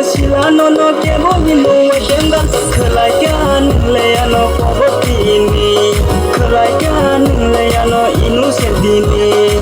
sila nono kebo hinu wadenga kelaikan leyano pobotini kelaikan leyano inu sendini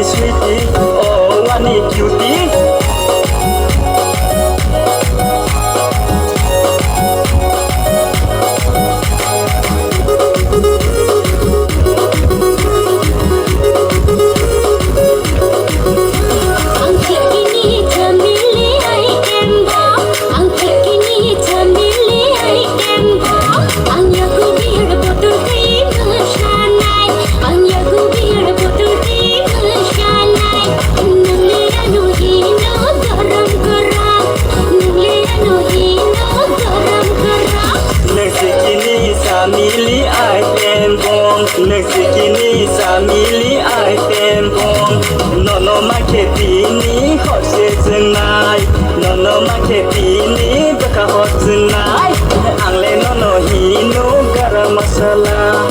sweetie, oh, I need cutie. Samili item bong, nexikini samili item bong. Nono maketini hot sezenai, nono maketini beka hot zenai. Angle nono hino garam masala,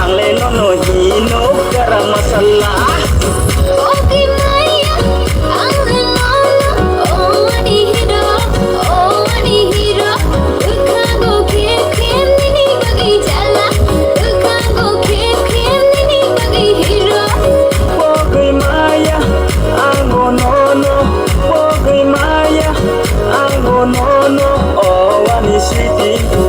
angle nono hino garam masala. Sweetie